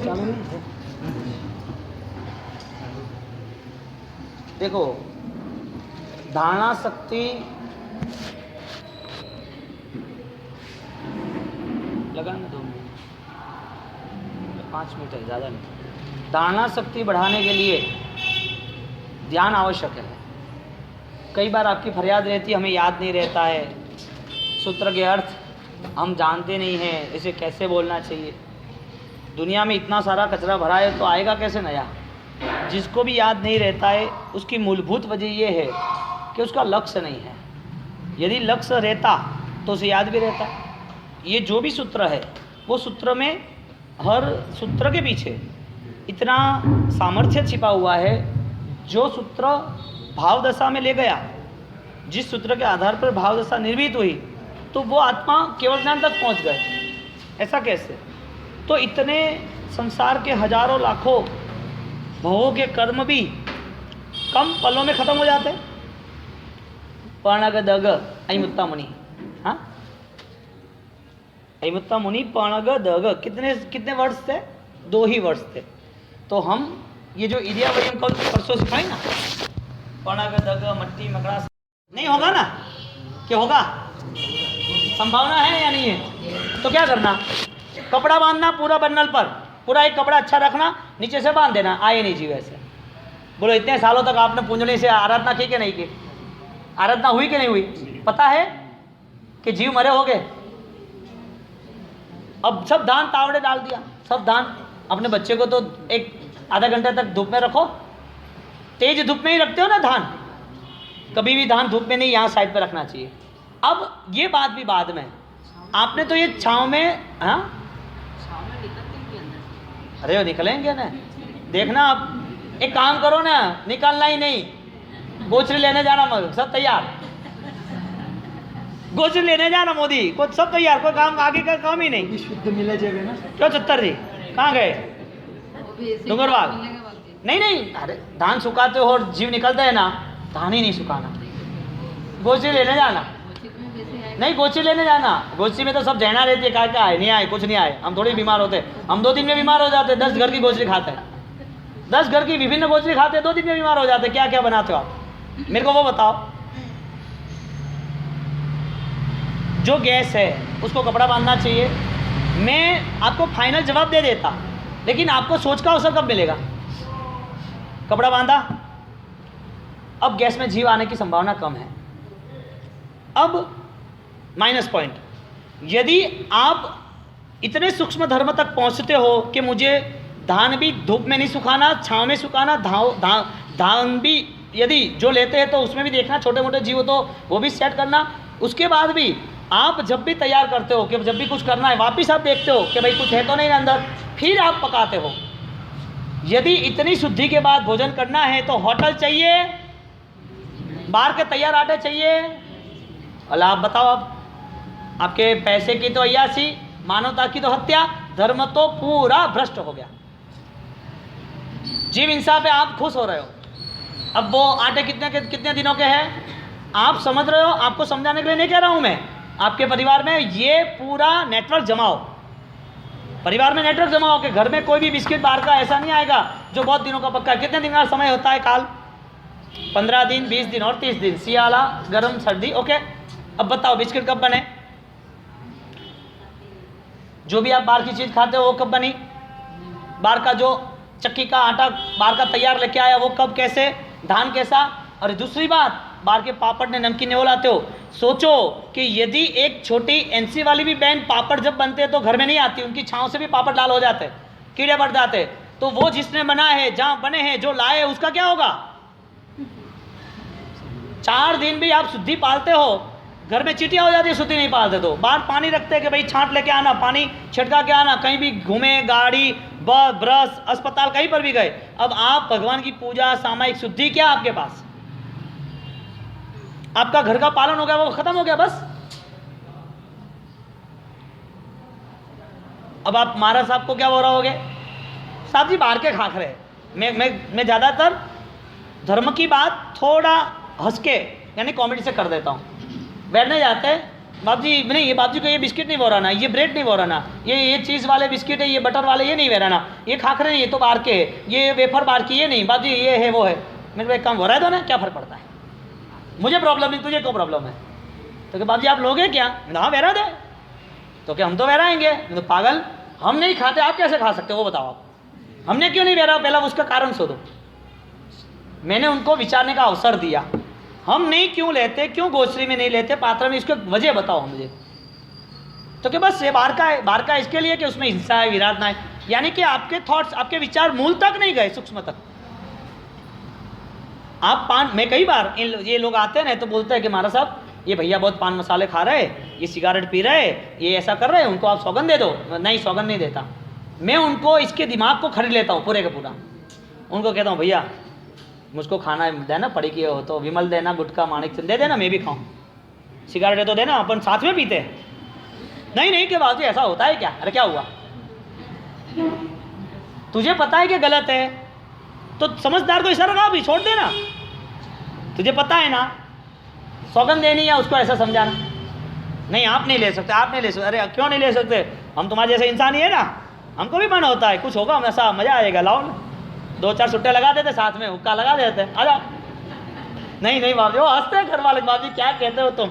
चालू नहीं है। देखो, धारणा शक्ति लगाना 2 मिनट, 5 मिनट है, ज़्यादा नहीं। धारणा शक्ति बढ़ाने के लिए ध्यान आवश्यक है। कई बार आपकी फरियाद रहती है, हमें याद नहीं रहता है, सूत्र के अर्थ हम जानते नहीं हैं, इसे कैसे बोलना चाहिए। दुनिया में इतना सारा कचरा भरा है तो आएगा कैसे नया। जिसको भी याद नहीं रहता है उसकी मूलभूत वजह ये है कि उसका लक्ष्य नहीं है। यदि लक्ष्य रहता तो उसे याद भी रहता। ये जो भी सूत्र है वो सूत्र में, हर सूत्र के पीछे इतना सामर्थ्य छिपा हुआ है। जो सूत्र भाव दशा में ले गया, जिस सूत्र के आधार पर भाव दशा निर्मित हुई, तो वो आत्मा केवल ज्ञान तक पहुंच गए। ऐसा कैसे? तो इतने संसार के हजारों लाखों भवों के कर्म भी कम पलों में खत्म हो जाते हैं। पर्णग दग अयमुत्ता मुनि, हाँ, अयमुत्ता मुनि पर्णग दग कितने वर्ष थे? 2 ही वर्ष थे। तो हम ये जो इडिया वयम कल परसों सिखाई ना, पर्णग दग मट्टी मकड़ा, नहीं होगा ना? क्या होगा? संभावना है या नहीं है? तो क्या करना? कपड़ा बांधना पूरा बन्नल पर, पूरा एक कपड़ा अच्छा रखना, नीचे से बांध देना, आए नहीं जीव ऐसे। बोलो इतने सालों तक आपने पुंजनी से आराधना की कि नहीं की? आराधना हुई कि नहीं हुई? पता है कि जीव मरे हो गए। अब सब धान तावड़े डाल दिया, सब धान। अपने बच्चे को तो एक आधा घंटे तक धूप में रखो, तेज धूप में ही रखते हो ना धान, कभी भी धान धूप में नहीं, यहाँ साइड पर रखना चाहिए। अब ये बात भी बाद में, आपने तो ये छाँव में, हाँ अरे वो निकलेंगे ना, देखना आप एक काम करो ना, निकालना ही नहीं, गोचरी लेने जाना, सब तैयार, गोचरी लेने जाना मोदी को, सब तैयार, कोई काम आगे का काम ही नहीं। शुद्ध मिले जगह ना, क्यों 74 जी कहाँ गए? डूंगरबाग नहीं, अरे धान सुखाते हो और जीव निकलता है ना, धान ही नहीं सुखाना, गोचरी लेने जाना। नहीं, गोची लेने जाना, गोची में तो सब जहना रहती है, क्या आए नहीं आए, कुछ नहीं आए, हम थोड़ी बीमार होते, हम 2 दिन में बीमार हो जाते, 10 घर की गोचरी खाते हैं, 10 घर की विभिन्न गोचरी खाते, 2 दिन में बीमार हो जाते। क्या क्या बनाते हो आप, मेरे को वो बताओ। जो गैस है उसको कपड़ा बांधना चाहिए। मैं आपको फाइनल जवाब दे देता, लेकिन आपको सोच का अवसर कब मिलेगा? कपड़ा बांधा, अब गैस में जीव आने की संभावना कम है। अब माइनस पॉइंट, यदि आप इतने सूक्ष्म धर्म तक पहुंचते हो कि मुझे धान भी धूप में नहीं सुखाना, छांव में सुखाना, धान भी यदि जो लेते हैं तो उसमें भी देखना, छोटे मोटे जीव तो वो भी सेट करना। उसके बाद भी आप जब भी तैयार करते हो कि जब भी कुछ करना है, वापिस आप देखते हो कि भाई कुछ है तो नहीं अंदर, फिर आप पकाते हो। यदि इतनी शुद्धि के बाद भोजन करना है तो होटल चाहिए, बाहर के तैयार आटे चाहिए? अल्लाह आप बताओ, अब आपके पैसे की तो अय्यासी, मानवता की तो हत्या, धर्म तो पूरा भ्रष्ट हो गया। जीव इंसान पे आप खुश हो रहे हो। अब वो आटे कितने दिनों के हैं आप समझ रहे हो, आपको समझाने के लिए नहीं कह रहा हूं मैं। आपके परिवार में ये पूरा नेटवर्क जमाओ, परिवार में नेटवर्क जमाओ कि घर में कोई भी बिस्किट बाहर का ऐसा नहीं आएगा जो बहुत दिनों का पक्का है। कितने दिन का समय होता है काल? 15 दिन, 20 दिन और 30 दिन, सियाला, गर्म, सर्दी, ओके। अब बताओ बिस्किट कब बने? जो भी आप बाहर की चीज़ खाते हो वो कब बनी? बाहर का जो चक्की का आटा बाहर का तैयार लेके आया वो कब, कैसे, धान कैसा? और दूसरी बात, बाहर के पापड़ ने नमकीन वो लाते हो, सोचो कि यदि एक छोटी एनसी वाली भी बहन पापड़ जब बनते हैं तो घर में नहीं आती, उनकी छाँव से भी पापड़ लाल हो जाते, कीड़े बढ़ जाते, तो वो जिसने बना है, जहाँ बने हैं, जो लाए है, उसका क्या होगा? 4 दिन भी आप शुद्धि पालते हो, घर में चीटियाँ हो जाती है, शुद्धि नहीं पालते तो बाहर पानी रखते हैं कि भाई छांट लेके आना, पानी छिड़का के आना, कहीं भी घूमे, गाड़ी, बस, ब्रश, अस्पताल, कहीं पर भी गए। अब आप भगवान की पूजा, सामायिक शुद्धि क्या आपके पास? आपका घर का पालन हो गया, वो खत्म हो गया बस। अब आप महाराज साहब को क्या बोल रहे होगे? साहब जी बाहर के खाखरे। मैं ज़्यादातर धर्म की बात थोड़ा हंस के यानी कॉमेडी से कर देता हूँ। बैठने जाते बाप जी नहीं, ये बाप जी को ये बिस्किट नहीं बोराना, ये ब्रेड नहीं बोराना, ये चीज़ वाले बिस्किट है, ये बटर वाले ये नहीं बेराना, ये खाखरे नहीं, ये तो बाहर के है, ये वेफर बाहर की ये नहीं, बाप जी ये है वो है। मेरे को एक काम हो रहा है तो ना, क्या फ़र्क पड़ता है, मुझे प्रॉब्लम नहीं, तुझे क्यों प्रॉब्लम है? तो क्या बाप जी आप लोगे क्या? हाँ वेरा दे। तो क्या हम तो वेराएंगे? तो पागल, हम नहीं खाते, आप कैसे खा सकते हो वो बताओ आप? हमने क्यों नहीं वेरा, पहला उसका कारण शोधो। मैंने उनको विचारने का अवसर दिया, हम नहीं क्यों लेते, क्यों गोश्री में नहीं लेते, पात्र में, इसको वजह बताओ मुझे। तो क्या बस ये बाहर का इसके लिए कि उसमें हिंसा है, विराट ना है, यानी कि आपके थॉट्स, आपके विचार मूल तक नहीं गए, सूक्ष्म तक। आप पान, मैं कई बार ये लोग आते हैं ना तो बोलते हैं कि महाराज साहब ये भैया बहुत पान मसाले खा रहे, ये सिगारेट पी रहे, ये ऐसा कर रहे हैं, उनको आप सौगंध दे दो। नहीं, सौगंध नहीं देता मैं, उनको इसके दिमाग को खरीद लेता हूँ पूरे का पूरा। उनको कहता हूँ भैया मुझको खाना देना, पड़ी की हो तो विमल देना, गुटखा माणिक दे देना, मैं भी खाऊं, सिगारेट तो देना, अपन साथ में पीते हैं। नहीं कि बात ऐसा होता है क्या? अरे क्या हुआ, तुझे पता है कि गलत है तो समझदार को इशारा लगा, भी छोड़ देना, तुझे पता है ना, सौगंध देनी या उसको ऐसा समझाना। नहीं आप नहीं ले सकते, आप नहीं ले सकते। अरे क्यों नहीं ले सकते, हम तुम्हारे जैसे इंसान ही है ना, हमको भी मन होता है, कुछ होगा हम ऐसा मजा आएगा, लाओ 2-4 सुट्टे लगा देते, साथ में हुक्का लगा देते, आ जाओ। नहीं बाबू, वो हंसते हैं घर वाले, बाबू क्या कहते हो तुम?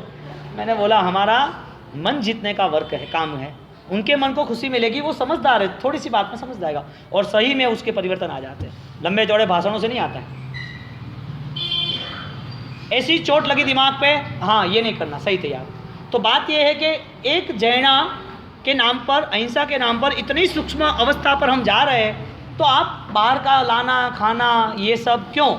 मैंने बोला हमारा मन जीतने का वर्क है, काम है, उनके मन को खुशी मिलेगी, वो समझदार है, थोड़ी सी बात में समझ जाएगा और सही में उसके परिवर्तन आ जाते हैं, लंबे चौड़े भाषणों से नहीं आता है। ऐसी चोट लगी दिमाग पे, हाँ ये नहीं करना, सही तैयार। तो बात यह है कि एक जैना के नाम पर, अहिंसा के नाम पर इतनी सूक्ष्म अवस्था पर हम जा रहे हैं, तो आप बाहर का लाना खाना ये सब क्यों?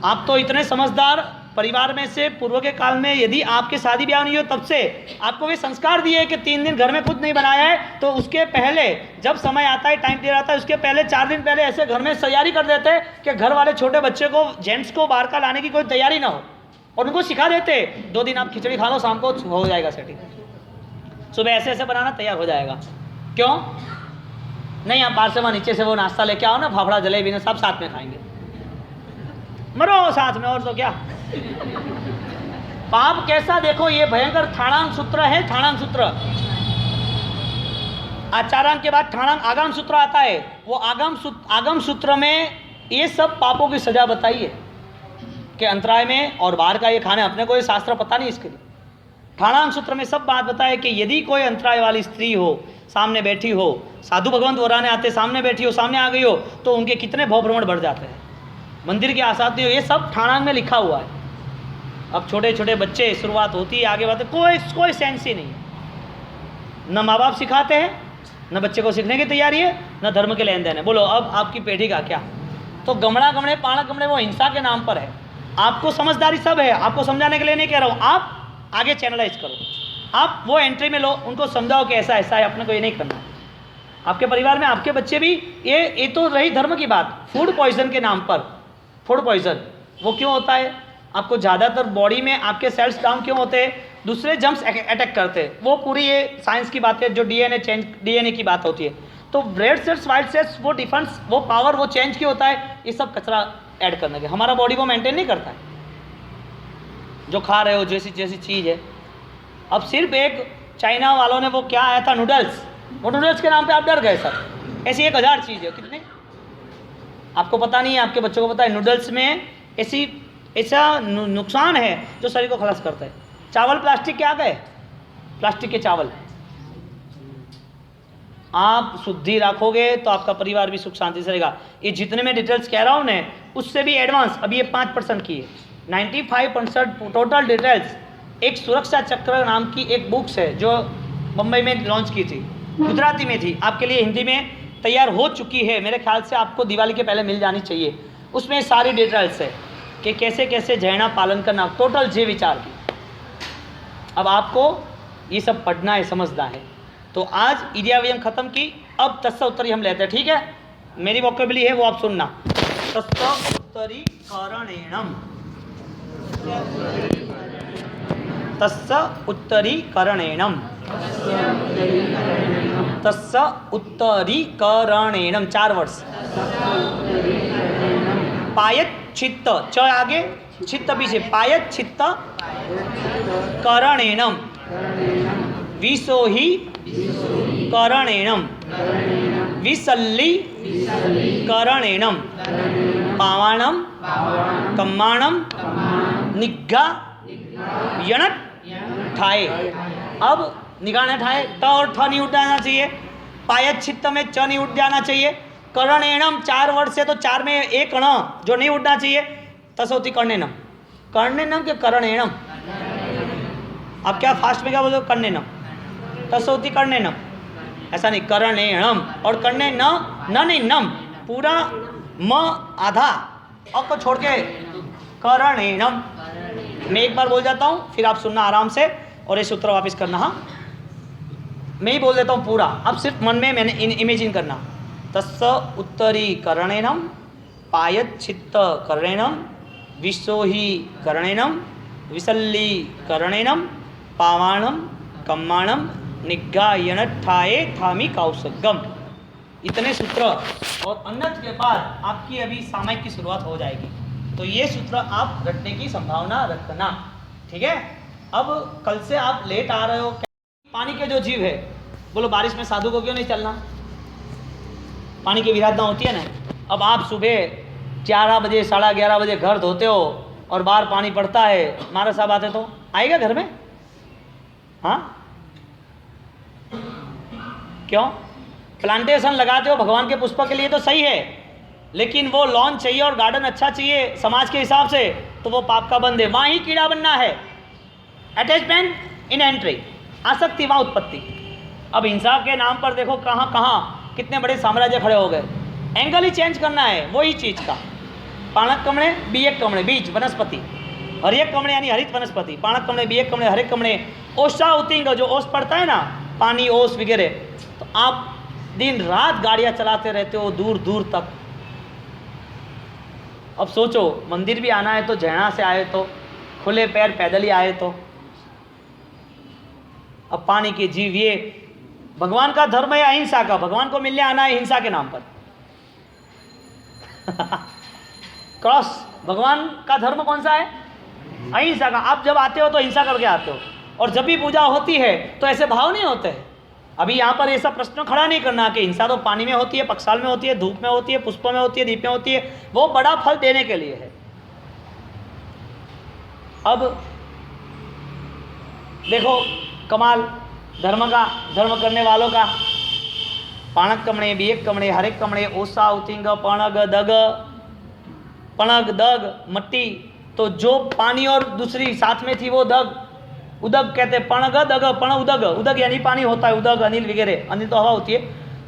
आप तो इतने समझदार परिवार में से, पूर्व के काल में यदि आपके शादी ब्याह नहीं हो तब से आपको वे संस्कार दिए कि 3 दिन घर में खुद नहीं बनाया है तो उसके पहले जब समय आता है, टाइम दिया जाता है, उसके पहले 4 दिन पहले ऐसे घर में तैयारी कर देते हैं कि घर वाले छोटे बच्चे को, जेंट्स को बाहर का लाने की कोई तैयारी ना हो, और उनको सिखा देते 2 दिन आप खिचड़ी खा लो, शाम को हो जाएगा सेटिंग, सुबह ऐसे ऐसे बनाना तैयार हो जाएगा। क्यों नहीं? आप बाहर से वहाँ नीचे से वो नाश्ता लेके आओ ना, फाफड़ा जलेबी ना, सब साथ में खाएंगे, मरो साथ में, और तो क्या। पाप कैसा देखो, ये भयंकर ठाणांग सूत्र है, ठाणांग सूत्र, आचारांग के बाद ठाणांग आगम सूत्र आता है। वो आगम सूत्र में ये सब पापों की सजा बताई है कि अंतराय में और बाहर का ये खाने, अपने को ये शास्त्र पता नहीं इसके लिए। ठाणांग सूत्र में सब बात बताए कि यदि कोई अंतराय वाली स्त्री हो, सामने बैठी हो, साधु भगवंत वराने आते, सामने बैठी हो, सामने आ गई हो, तो उनके कितने भव भ्रमण बढ़ जाते हैं, मंदिर की आसादी हो, ये सब ठाणांग में लिखा हुआ है। अब छोटे छोटे बच्चे, शुरुआत होती है, आगे बात कोई सेंस ही नहीं है, न माँ बाप सिखाते हैं, न बच्चे को सीखने की तैयारी है, न धर्म के लेन देन है। बोलो अब आपकी पीढ़ी का क्या? तो गमड़ा गमड़े पाणा गमड़े वो हिंसा के नाम पर है। आपको समझदारी सब है, आपको समझाने के लिए नहीं कह रहा हूँ, आप आगे चैनलाइज करो, आप वो एंट्री में लो, उनको समझाओ कि ऐसा ऐसा है, अपने को ये नहीं करना। आपके परिवार में आपके बच्चे भी, ये तो रही धर्म की बात। फूड पॉइजन के नाम पर, फूड पॉइजन वो क्यों होता है? आपको ज़्यादातर बॉडी में आपके सेल्स डाउन क्यों होते हैं? दूसरे जम्स अटैक करते हैं, वो पूरी ये साइंस की बात है, जो डीएनए की बात होती है। तो रेड सेल्स, वाइट सेल्स, वो डिफेंस, वो पावर, वो चेंज क्यों होता है? ये सब कचरा ऐड करने के, हमारा बॉडी को मेंटेन नहीं करता है, जो खा रहे हो जैसी जैसी चीज़ है। अब सिर्फ एक चाइना वालों ने वो क्या आया था, नूडल्स, वो नूडल्स के नाम पे आप डर गए सर। ऐसी 1000 चीज़ है, कितने आपको पता नहीं है, आपके बच्चों को पता है। नूडल्स में ऐसा नुकसान है जो शरीर को खलास करता है। चावल प्लास्टिक के आ गए, प्लास्टिक के चावल। आप शुद्धि रखोगे तो आपका परिवार भी सुख शांति से रहेगा। ये जितने मैं डिटेल्स कह रहा हूँ ना, उससे भी एडवांस अभी ये 5% की है। 95% टोटल डिटेल्स एक सुरक्षा चक्र नाम की एक बुक्स है जो मुंबई में लॉन्च की थी, गुजराती में थी, आपके लिए हिंदी में तैयार हो चुकी है। मेरे ख्याल से आपको दिवाली के पहले मिल जानी चाहिए। उसमें सारी डिटेल्स है कि कैसे कैसे जैना पालन करना, टोटल जीव विचार की। अब आपको ये सब पढ़ना है, समझना है। तो आज इडियाव्यम खत्म की, अब तस्स उत्तरी हम लेते हैं, ठीक है? मेरी वोकेबुलरी है वो आप सुनना। तस्स उत्तरीकरणेनम, तस्स उत्तरीकरणेनम, तस्स उत्तरीकरणेनम, 4 वर्ड्स। पायत चित्त, च आगे, चित्त पीछे, पायत चित्त करणेनम, विसो ही करणेनम विसल्ली करणेनम पावाणम कम्माणम निग्गा यणट ठाए। अब निगाह ठाए त और ठ नहीं उठ जाना चाहिए, पायत छित्त में च नहीं उठ जाना चाहिए, करणेनम 4 वर्ड से तो 4 में एक ण जो नहीं उठना चाहिए, तसोती कर्णेनम। कर्णेनम के करणेनम, आप क्या फास्ट में क्या बोलो, कर्णेनम तसोती कर्णेनम, ऐसा नहीं करणेनम। और कर्णे न नहीं नम, पूरा म आधा अ को छोड़ के करणेनम। मैं एक बार बोल जाता हूँ, फिर आप सुनना आराम से और ये सूत्र वापस करना। हाँ, मैं ही बोल देता हूँ पूरा, अब सिर्फ मन में मैंने इमेजिन करना। तस्स उत्तरी करणेनम पायत छित्त करणेनम विश्वहि करणेनम विसल्ली करणेनम पावाणम कम्माणम निग्गायनठाए थामी कौसगम। इतने सूत्र और अन्नत के बाद आपकी अभी सामयिक की शुरुआत हो जाएगी। तो ये सूत्र आप रटने की संभावना रखना, ठीक है। अब कल से आप लेट आ रहे हो, पानी के जो जीव है, बोलो बारिश में साधु को क्यों नहीं चलना, पानी की विराधना होती है ना। अब आप सुबह 11 बजे 11:30 बजे घर धोते हो और बाहर पानी पड़ता है, हमारे साहब आते तो आएगा घर में? हाँ, क्यों? प्लांटेशन लगाते हो भगवान के पुष्प के लिए तो सही है, लेकिन वो लॉन चाहिए और गार्डन अच्छा चाहिए समाज के हिसाब से, तो वो पाप का बंद है, वहाँ ही कीड़ा बनना है। अटैचमेंट इन एंट्री, आसक्ति वहाँ उत्पत्ति। अब हिंसा के नाम पर देखो कहाँ कहाँ कितने बड़े साम्राज्य खड़े हो गए। एंगल ही चेंज करना है वही चीज़ का। पाणक कमणे बीएक कमणे, बीज वनस्पति, हरियक कमणे यानी हरित वनस्पति, पाणक कमणे बीएक कमणे हरित कमणे, ओसा उतिंग जो ओस पड़ता है ना, पानी ओस वगैरह, तो आप दिन रात गाड़ियाँ चलाते रहते हो दूर दूर तक। अब सोचो मंदिर भी आना है तो जैना से आए, तो खुले पैर पैदल ही आए, तो अब पानी के जीव, ये भगवान का धर्म है अहिंसा का, भगवान को मिलने आना है हिंसा के नाम पर। क्रॉस, भगवान का धर्म कौन सा है? अहिंसा का। आप जब आते हो तो हिंसा करके आते हो, और जब भी पूजा होती है तो ऐसे भाव नहीं होते हैं। अभी यहाँ पर ऐसा प्रश्न खड़ा नहीं करना कि हिंसा तो पानी में होती है, पक्षाल में होती है, धूप में होती है, पुष्प में होती है, दीप में होती है, वो बड़ा फल देने के लिए है। अब देखो कमाल धर्म का, धर्म करने वालों का। पाणक कमणे बीएक कमणे हरेक कमणे ओसा उतिंग पणग दग, पणग दग मट्टी, तो जो पानी और दूसरी साथ में थी वो दग, उदग कहते हैं। पणग दग पण उदग, उदग यानी पानी होता है, उदग अनिल वगैरह, अनिल तो हवा होती है,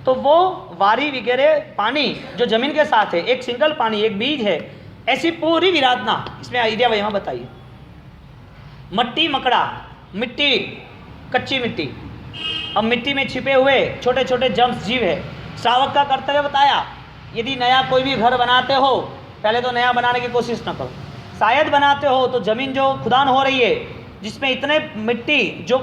तो वो वारी वगैरह पानी जो जमीन के साथ है, एक सिंगल पानी एक बीज है, ऐसी पूरी विराधना इसमें आइडिया वही बताइए। मट्टी मकड़ा, मिट्टी कच्ची मिट्टी, अब मिट्टी में छिपे हुए छोटे छोटे जम्स जीव है। श्रावक का कर्तव्य बताया, यदि नया कोई भी घर बनाते हो, पहले तो नया बनाने की कोशिश न करो, शायद बनाते हो तो ज़मीन जो खुदान हो रही है जिसमें इतने मिट्टी जो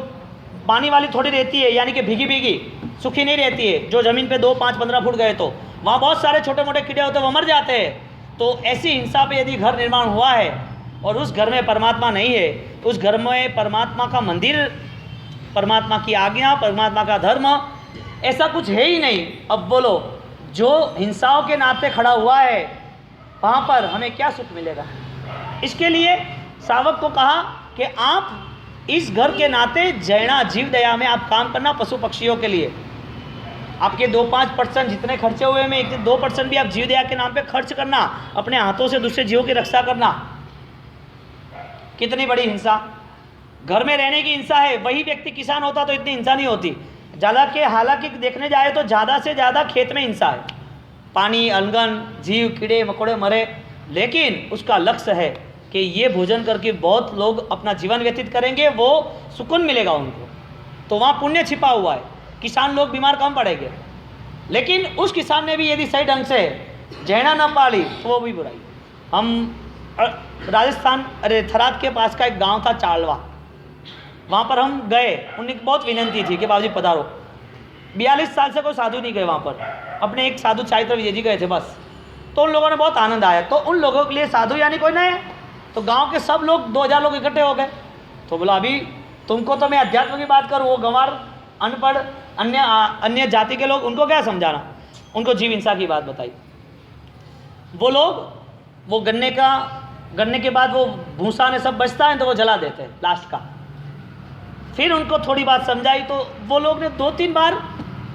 पानी वाली थोड़ी रहती है, यानी कि भीगी भीगी सूखी नहीं रहती है, जो ज़मीन पे 2, 5, 15 फुट गए तो वहाँ बहुत सारे छोटे मोटे कीड़े होते हैं, वो मर जाते हैं। तो ऐसी हिंसा पे यदि घर निर्माण हुआ है और उस घर में परमात्मा नहीं है, उस घर में परमात्मा का मंदिर, परमात्मा की आज्ञा, परमात्मा का धर्म, ऐसा कुछ है ही नहीं। अब बोलो जो हिंसाओं के नाते खड़ा हुआ है वहाँ पर हमें क्या सुख मिलेगा? इसके लिए श्रावक को कहा कि आप इस घर के नाते जैना जीव दया में आप काम करना, पशु पक्षियों के लिए आपके 2-5% जितने खर्चे हुए में 1-2% भी आप जीव दया के नाम पे खर्च करना, अपने हाथों से दूसरे जीवों की रक्षा करना। कितनी बड़ी हिंसा, घर में रहने की हिंसा है। वही व्यक्ति किसान होता तो इतनी हिंसा नहीं होती। ज़्यादा के हालांकि देखने जाए तो ज़्यादा से ज़्यादा खेत में हिंसा है, पानी अनगन जीव कीड़े मकोड़े मरे, लेकिन उसका लक्ष्य है कि ये भोजन करके बहुत लोग अपना जीवन व्यतीत करेंगे, वो सुकून मिलेगा उनको, तो वहाँ पुण्य छिपा हुआ है। किसान लोग बीमार कम पड़ेंगे, लेकिन उस किसान ने भी यदि सही ढंग से जहना न पाली तो वो भी बुराई। हम राजस्थान, अरे थराद के पास का एक गांव था चालवा, वहाँ पर हम गए, उनकी बहुत विनती थी कि बाबूजी पधारो। 42 साल से कोई साधु नहीं गए वहाँ पर, अपने एक साधु चारित्र विजय जी गए थे बस। तो उन लोगों ने बहुत आनंद आया। तो उन लोगों के लिए साधु यानी कोई नहीं है, तो गांव के सब लोग 2000 लोग इकट्ठे हो गए। तो बोला अभी तुमको तो मैं अध्यात्म की बात करूँ, वो गंवार अनपढ़ अन्य जाति के लोग, उनको क्या समझाना? उनको जीव हिंसा की बात बताई। वो लोग वो गन्ने के बाद वो भूसा ने सब बचता है तो वो जला देते हैं लास्ट का। फिर उनको थोड़ी बात समझाई तो वो लोग ने 2-3 बार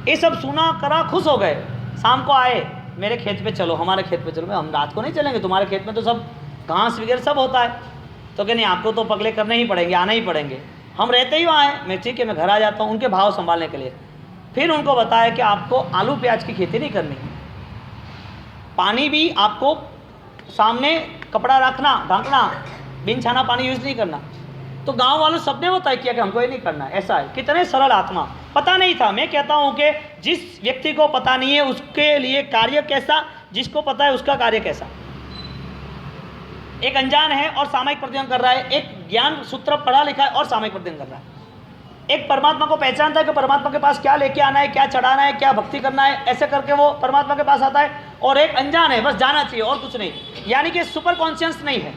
ये सब सुना करा, खुश हो गए। शाम को आए, मेरे खेत पे चलो, हमारे खेत पे चलो। हम रात को नहीं चलेंगे, तुम्हारे खेत में तो सब घास वगैरह सब होता है। तो कह नहीं, आपको तो पगले करने ही पड़ेंगे, आना ही पड़ेंगे। हम रहते ही वहाँ हैं। मैं ठीक है, मैं घर आ जाता हूँ उनके भाव संभालने के लिए। फिर उनको बताया कि आपको आलू प्याज की खेती नहीं करनी, पानी भी आपको सामने कपड़ा रखना, ढांकना, बिन छाना पानी यूज़ नहीं करना। तो गांव वालों सबने वो तय किया कि हमको ये नहीं करना। ऐसा है, कितने सरल आत्मा, पता नहीं था। मैं कहता हूँ कि जिस व्यक्ति को पता नहीं है उसके लिए कार्य कैसा, जिसको पता है उसका कार्य कैसा। एक अनजान है और सामयिक प्रतिबंध कर रहा है, एक ज्ञान सूत्र पढ़ा लिखा है और सामयिक प्रतिबंध कर रहा है। एक परमात्मा को पहचानता है कि परमात्मा के पास क्या लेके आना है, क्या चढ़ाना है, क्या भक्ति करना है, ऐसे करके वो परमात्मा के पास आता है। और एक अनजान है, बस जाना चाहिए और कुछ नहीं, यानी कि सुपर कॉन्शियस नहीं है।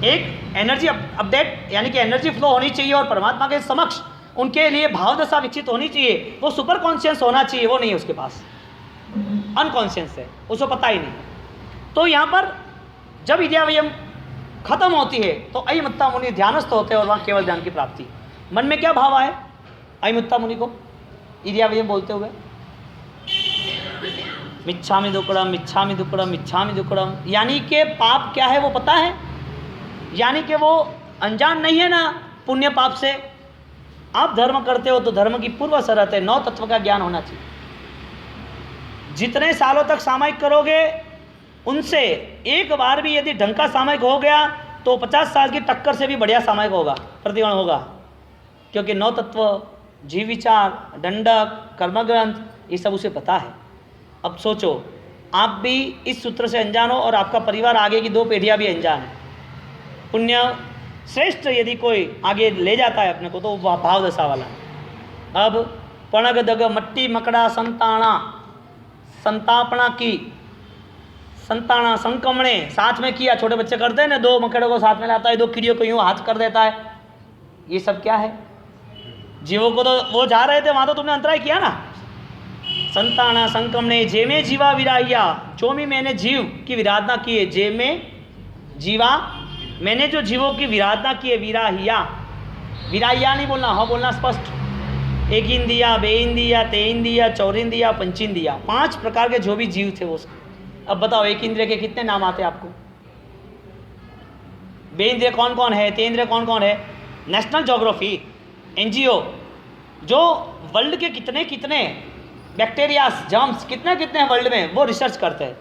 एक एनर्जी अपडेट यानी कि एनर्जी फ्लो होनी चाहिए और परमात्मा के समक्ष उनके लिए भाव दशा विकसित होनी चाहिए। वो सुपर कॉन्शियस होना चाहिए, वो नहीं है उसके पास, अनकॉन्शियस है, उसको पता ही नहीं। तो यहाँ पर जब इद्यावयम खत्म होती है तो अयमुत्ता मुनि ध्यानस्थ होते हैं और वहाँ केवल ध्यान की प्राप्ति। मन में क्या भाव आए अयमुत्ता मुनि को इद्यावयम बोलते हुए? मिच्छामि दुक्कडम, मिच्छामि दुक्कडम, मिच्छामि दुक्कडम। यानी कि पाप क्या है वो पता है, यानी कि वो अनजान नहीं है ना पुण्य पाप से। आप धर्म करते हो तो धर्म की पूर्व शर्त है 9 तत्व का ज्ञान होना चाहिए। जितने सालों तक सामायिक करोगे उनसे एक बार भी यदि ढंग का सामायिक हो गया तो 50 साल की टक्कर से भी बढ़िया सामायिक होगा, प्रतिगण होगा। क्योंकि 9 तत्व, जीव विचार, दंडक, कर्मग्रंथ, ये सब उसे पता है। अब सोचो, आप भी इस सूत्र से अनजान हो और आपका परिवार आगे की 2 पीढ़ियाँ भी अनजान है। पुण्य श्रेष्ठ यदि कोई आगे ले जाता है अपने को तो वह भाव दशा वाला। अब पणग दग मट्टी मकड़ा संताना, संतापना की, संताना संकमणे साथ में किया। छोटे बच्चे करते हैं ना, 2 मकड़ों को साथ में लाता है, 2 कीड़ियों को यूँ हाथ कर देता है। ये सब क्या है? जीवों को तो वो जा रहे थे वहाँ तो तुमने अंतराय किया ना। संताना संकमणे जे में जीवा विराहिया, जो भी मैंने जीव की विराधना की है, जे में जीवा मैंने जो जीवों की विराधना की है, विराहिया, विराहिया नहीं बोलना, हाँ बोलना स्पष्ट। एक इंदिया, बे इंदिया, ते इंदिया, चौर इंदिया, पंच इंदिया, 5 प्रकार के जो भी जीव थे वो। अब बताओ एक इंद्रिय के कितने नाम आते हैं आपको? बे इंद्रिय कौन कौन है, ते इंद्रिय कौन कौन है? नेशनल ज्योग्राफी NGO जो वर्ल्ड के कितने कितने बैक्टीरियाज, जर्म्स कितने कितने हैं वर्ल्ड में, वो रिसर्च करते हैं।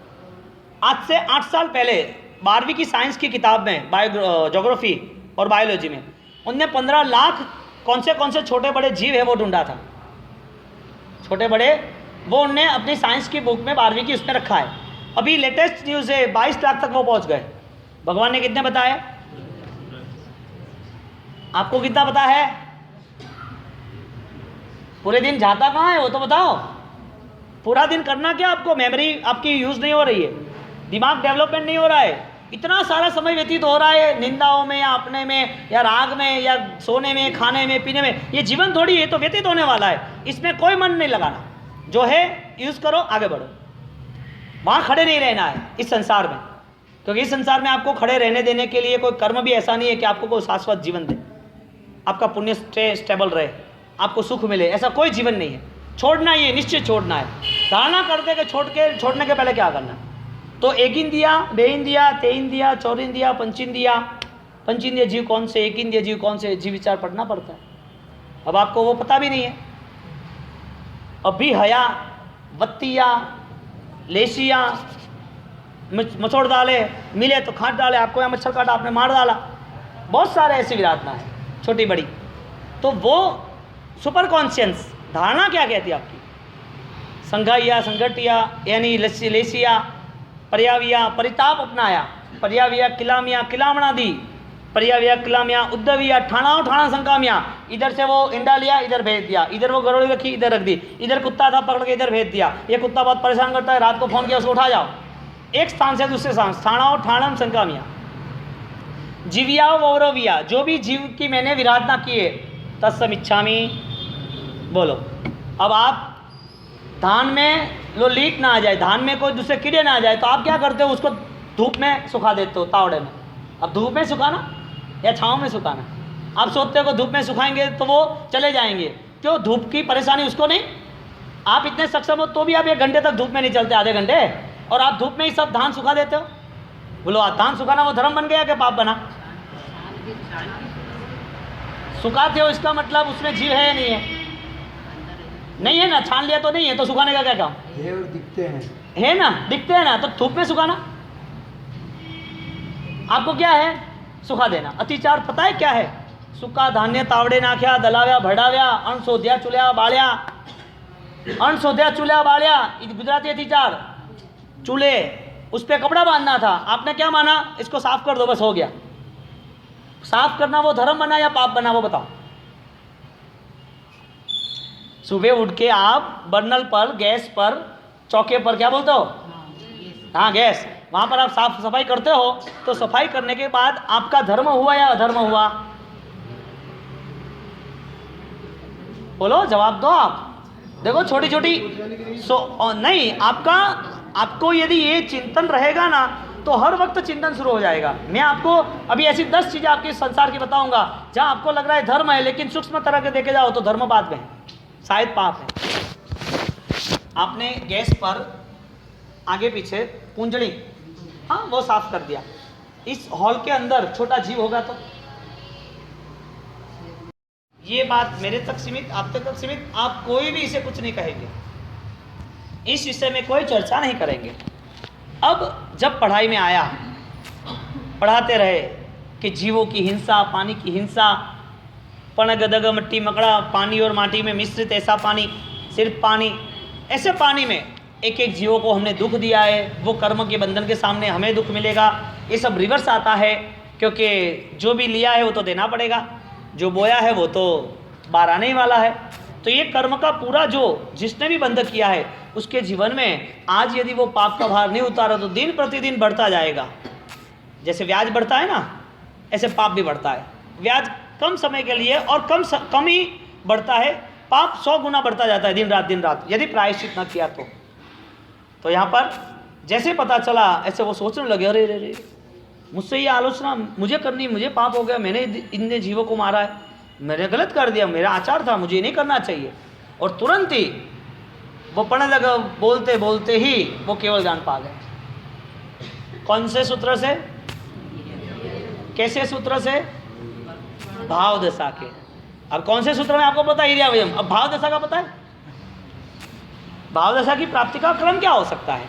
आज से 8 साल पहले 12वीं की साइंस की किताब में ज्योग्राफी और बायोलॉजी में उनने 15 लाख कौन से छोटे बड़े जीव है वो ढूंढा था। छोटे बड़े वो उनने अपनी साइंस की बुक में 12वीं की उसमें रखा है। अभी लेटेस्ट न्यूज़ है 22 लाख तक वो पहुंच गए। भगवान ने कितने बताए? आपको कितना पता है? पूरे दिन जाता कहाँ है वो तो बताओ। पूरा दिन करना क्या आपको? मेमोरी आपकी यूज़ नहीं हो रही है, दिमाग डेवलपमेंट नहीं हो रहा है, इतना सारा समय व्यतीत हो रहा है निंदाओं में या अपने में या राग में या सोने में, खाने में, पीने में। ये जीवन थोड़ी है तो व्यतीत होने वाला है, इसमें कोई मन नहीं लगाना। जो है यूज़ करो, आगे बढ़ो। वहाँ खड़े नहीं रहना है इस संसार में, क्योंकि इस संसार में आपको खड़े रहने देने के लिए कोई कर्म भी ऐसा नहीं है कि आपको कोई शाश्वत जीवन दे, आपका पुण्य स्टेबल रहे, आपको सुख मिले, ऐसा कोई जीवन नहीं है। छोड़ना ही है, निश्चित छोड़ना है। धारणा करते कि छोड़ने के पहले क्या करना है। तो एक इंदिया, बे इंदिया, ते इंदिया, चौर इंदिया, पंच इंदिया जीव कौन से, एक इंदिया जीव कौन से, जीव विचार पढ़ना पड़ता है। अब आपको वो पता भी नहीं है। अब भी हया, वत्तिया, लेसिया, मचोड़ डाले, मिले तो खाट डाले, आपको यहाँ मच्छर काटा आपने मार डाला, बहुत सारे ऐसी विराधना है छोटी बड़ी। तो वो सुपर कॉन्शियस धारणा क्या कहती है आपकी? संघाइया, संगठिया यानी लेसिया, पर्याविया परिताप अपनाया, पर्याविया किलामिया किलामणा दी, पर्याविया किलामिया उद्धविया ठाणा संकामिया। इधर से वो इंडा लिया, इधर भेज दिया, इधर वो गरोड़ी रखी, इधर रख दी, इधर कुत्ता था पकड़ के इधर भेज दिया। ये कुत्ता बहुत परेशान करता है, रात को फोन किया उसको उठा जाओ, एक स्थान से दूसरे स्थान, ठाणाओ ठाणम संकामिया। जीविया वौरविया, जो भी जीव की मैंने विराधना की है, तत्समिच्छामि। बोलो, अब आप धान में लो लीक ना आ जाए, धान में कोई दूसरे कीड़े ना आ जाए, तो आप क्या करते हो, उसको धूप में सुखा देते हो, तावड़े में। अब धूप में सुखाना या छाँव में सुखाना? आप सोचते हो कि धूप में सुखाएंगे तो वो चले जाएंगे, क्यों? धूप की परेशानी उसको नहीं। आप इतने सक्षम हो तो भी आप 1 घंटे तक धूप में नहीं चलते, आधे घंटे, और आप धूप में ही सब धान सुखा देते हो। बोलो, धान सुखाना वो धर्म बन गया कि पाप बना? सुखाते हो इसका मतलब उसमें जीव है या नहीं है? नहीं है ना, छान लिया तो नहीं है, तो सुखाने का क्या काम है? और दिखते हैं, है ना, दिखते हैं ना, तो धूप में सुखाना आपको क्या है? सुखा देना। अतिचार पता है क्या है? सुखा धान्य तावड़े नाख्या, दलाव्या भड़ाव्या, अण शोध्या चुल्या बाळ्या, अण शोध्या चुल्या बाळ्या, गुजराती अतिचार। चूल्हे उस पर कपड़ा बांधना था, आपने क्या माना? इसको साफ कर दो, बस हो गया। साफ करना वो धर्म बना या पाप बना, वो बताओ। सुबह उठ के आप बर्नल पर, गैस पर, चौके पर, क्या बोलते हो? हाँ, गैस, वहां पर आप साफ सफाई करते हो, तो सफाई करने के बाद आपका धर्म हुआ या अधर्म हुआ? बोलो, जवाब दो आप। देखो, छोटी छोटी नहीं, आपको यदि ये चिंतन रहेगा ना, तो हर वक्त चिंतन शुरू हो जाएगा। मैं आपको अभी ऐसी 10 चीजें आपके संसार की बताऊंगा जहां आपको लग रहा है धर्म है, लेकिन सूक्ष्म तरह के देखे जाओ तो धर्म बाद में है, शायद पाप है। आपने गैस पर आगे पीछे पूंजड़ी, हाँ, वो साफ कर दिया। इस हॉल के अंदर छोटा जीव होगा तो ये बात मेरे तक सीमित, आप तक सीमित, आप कोई भी इसे कुछ नहीं कहेंगे, इस विषय में कोई चर्चा नहीं करेंगे। अब जब पढ़ाई में आया, पढ़ाते रहे कि जीवों की हिंसा, पानी की हिंसा, पण गदग मट्टी मकड़ा, पानी और माटी में मिश्रित ऐसा पानी, सिर्फ पानी, ऐसे पानी में एक एक जीवों को हमने दुख दिया है, वो कर्म के बंधन के सामने हमें दुख मिलेगा। ये सब रिवर्स आता है, क्योंकि जो भी लिया है वो तो देना पड़ेगा, जो बोया है वो तो बार आने ही वाला है। तो ये कर्म का पूरा जो जिसने भी बंधन किया है, उसके जीवन में आज यदि वो पाप का भार नहीं उतारा तो दिन प्रतिदिन बढ़ता जाएगा। जैसे ब्याज बढ़ता है ना, ऐसे पाप भी बढ़ता है। ब्याज कम समय के लिए और कम ही बढ़ता है, पाप 100 गुना बढ़ता जाता है दिन रात, यदि प्रायश्चित न किया तो यहाँ पर जैसे पता चला, ऐसे वो सोचने लगे, अरे रे रे, मुझसे ये आलोचना मुझे करनी, मुझे पाप हो गया, मैंने इन जीवों को मारा है, मैंने गलत कर दिया, मेरा आचार था, मुझे नहीं करना चाहिए। और तुरंत ही वो पढ़ने लगा, बोलते बोलते ही वो केवल ज्ञान पा गए। कौन से सूत्र से? कैसे सूत्र से? भाव दशा के। अब कौन से सूत्र में आपको पता है? अब भाव दशा का पता है? भाव दशा की प्राप्ति का क्रम क्या हो सकता है?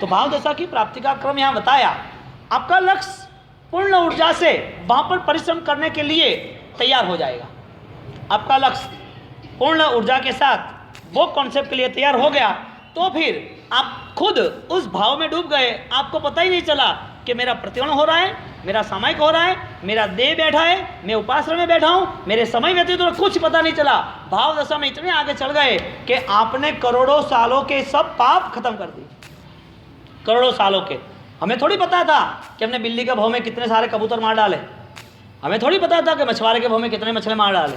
तो भाव दशा की प्राप्ति का क्रम यहाँ बताया। आपका लक्ष्य पूर्ण ऊर्जा से वहां पर परिश्रम करने के लिए तैयार हो जाएगा। आपका लक्ष्य पूर्ण ऊर्जा के साथ वो कॉन्सेप्ट के लिए तैयार हो गया, तो फिर आप खुद उस भाव में डूब गए। आपको पता ही नहीं चला कि मेरा प्रतिवर्ण हो रहा है, मेरा सामायिक हो रहा है, मेरा देह बैठा है, मैं उपासना में बैठा हूँ, मेरे समय व्यतीत हो, कुछ पता नहीं चला। भाव दशा में इतने आगे चल गए कि आपने करोड़ों सालों के सब पाप खत्म कर दिए। करोड़ों सालों के। हमें थोड़ी पता था कि हमने बिल्ली के भाव में कितने सारे कबूतर मार डाले, हमें थोड़ी पता था कि मछुआरे के भाव में कितने मछली मार डाले,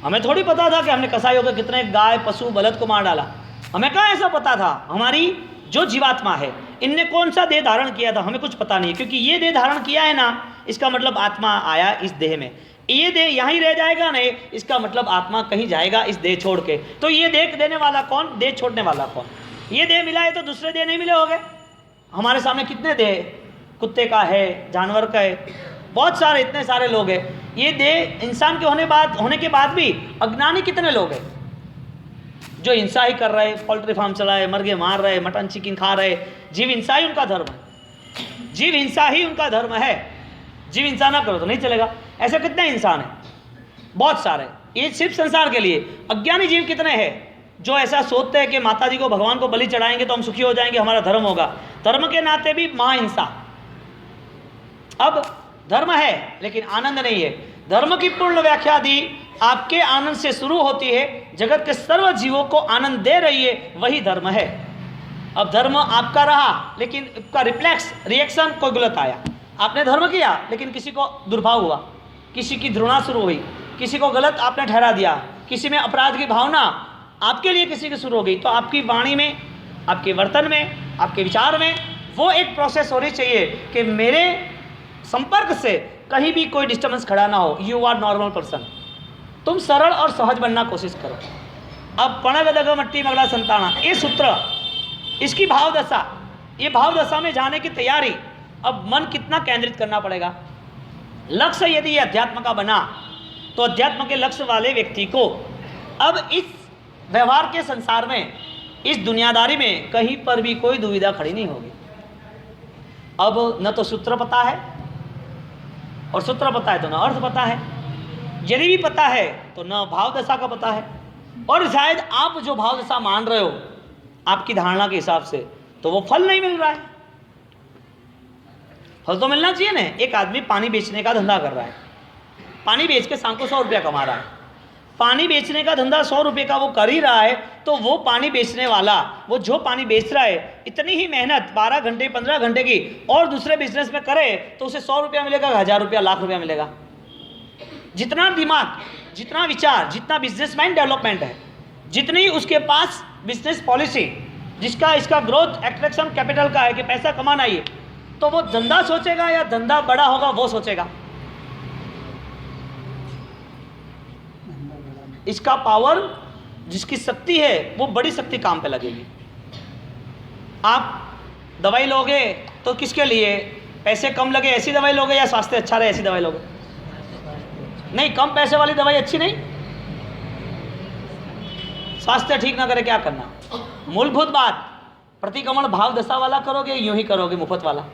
हमें थोड़ी पता था कि हमने कसाईयों के कितने गाय पशु बलद को मार डाला। हमें कहाँ ऐसा पता था? हमारी जो जीवात्मा है, इनने कौन सा देह धारण किया था, हमें कुछ पता नहीं है। क्योंकि ये देह धारण किया है ना, इसका मतलब आत्मा आया इस देह में। ये देह यहाँ ही रह जाएगा नहीं, इसका मतलब आत्मा कहीं जाएगा इस देह छोड़ के। तो ये देह देने वाला कौन, देह छोड़ने वाला कौन? ये देह मिला है तो दूसरे देह नहीं मिले होंगे। हमारे सामने कितने देह, कुत्ते का है, जानवर का है, बहुत सारे, इतने सारे लोग हैं। ये देह इंसान के होने के बाद भी अज्ञानी कितने लोग हैं जो हिंसा ही कर रहे, पोल्ट्री फार्म चलाए, मुर्गे मार रहे, मटन चिकन खा रहे। जीव हिंसा ही उनका धर्म है, जीव हिंसा ही उनका धर्म है। जीव हिंसा ना करो तो नहीं चलेगा। ऐसे कितने इंसान हैं? बहुत सारे। ये सिर्फ संसार के लिए। अज्ञानी जीव कितने हैं जो ऐसा सोचते हैं कि माता जी को, भगवान को बलि चढ़ाएंगे तो हम सुखी हो जाएंगे, हमारा धर्म होगा। धर्म के नाते भी महाहिंसा। अब धर्म है लेकिन आनंद नहीं है। धर्म की पूर्ण व्याख्या दी, आपके आनंद से शुरू होती है, जगत के सर्व जीवों को आनंद दे रही है, वही धर्म है। अब धर्म आपका रहा लेकिन उसका रिफ्लेक्स, रिएक्शन कोई गलत आया, आपने धर्म किया लेकिन किसी को दुर्भाव हुआ, किसी की घृणा शुरू हुई, किसी को गलत आपने ठहरा दिया, किसी में अपराध की भावना आपके लिए किसी की शुरू हो गई, तो आपकी वाणी में, आपके वर्तन में, आपके विचार में वो एक प्रोसेस होनी चाहिए कि मेरे संपर्क से कहीं भी कोई डिस्टर्बेंस खड़ा ना हो। You are normal person. तुम सरल और सहज बनना कोशिश करो। अब पणगदग मट्टी मगला संताना, ये सूत्र, इसकी भावदशा, ये भावदशा में जाने की तैयारी, अब मन कितना केंद्रित करना पड़ेगा। लक्ष्य यदि ये अध्यात्म का बना तो अध्यात्म के लक्ष्य वाले व्यक्ति को अब इस व्यवहार के संसार में, इस दुनियादारी में कहीं पर भी कोई दुविधा खड़ी नहीं होगी। अब न तो सूत्र पता है, और सूत्र पता है तो न अर्थ पता है, यदि भी पता है तो न भावदशा का पता है, और शायद आप जो भावदशा मान रहे हो आपकी धारणा के हिसाब से, तो वो फल नहीं मिल रहा है। फल तो मिलना चाहिए ना। एक आदमी पानी बेचने का धंधा कर रहा है, पानी बेच के शाम को 100 रुपया कमा रहा है। पानी बेचने का धंधा 100 रुपये का वो कर ही रहा है, तो वो पानी बेचने वाला, वो जो पानी बेच रहा है, इतनी ही मेहनत 12 घंटे 15 घंटे की और दूसरे बिजनेस में करे तो उसे 100 रुपया मिलेगा, 1000 रुपया, लाख रुपया मिलेगा। जितना दिमाग, जितना विचार, जितना बिजनेस माइंड डेवलपमेंट है, जितनी उसके पास बिजनेस पॉलिसी, जिसका इसका ग्रोथ एट्रैक्शन कैपिटल का है कि पैसा कमाना ही है, तो वो धंधा सोचेगा या धंधा बड़ा होगा वो सोचेगा। इसका पावर, जिसकी शक्ति है वो बड़ी शक्ति काम पे लगेगी। आप दवाई लोगे तो किसके लिए, पैसे कम लगे ऐसी दवाई लोगे या स्वास्थ्य अच्छा रहे ऐसी दवाई लोगे? नहीं, कम पैसे वाली दवाई अच्छी नहीं, स्वास्थ्य ठीक ना करे क्या करना। मूलभूत बात, प्रतिक्रमण भाव दशा वाला करोगे, यूं ही करोगे मुफ्त वाला।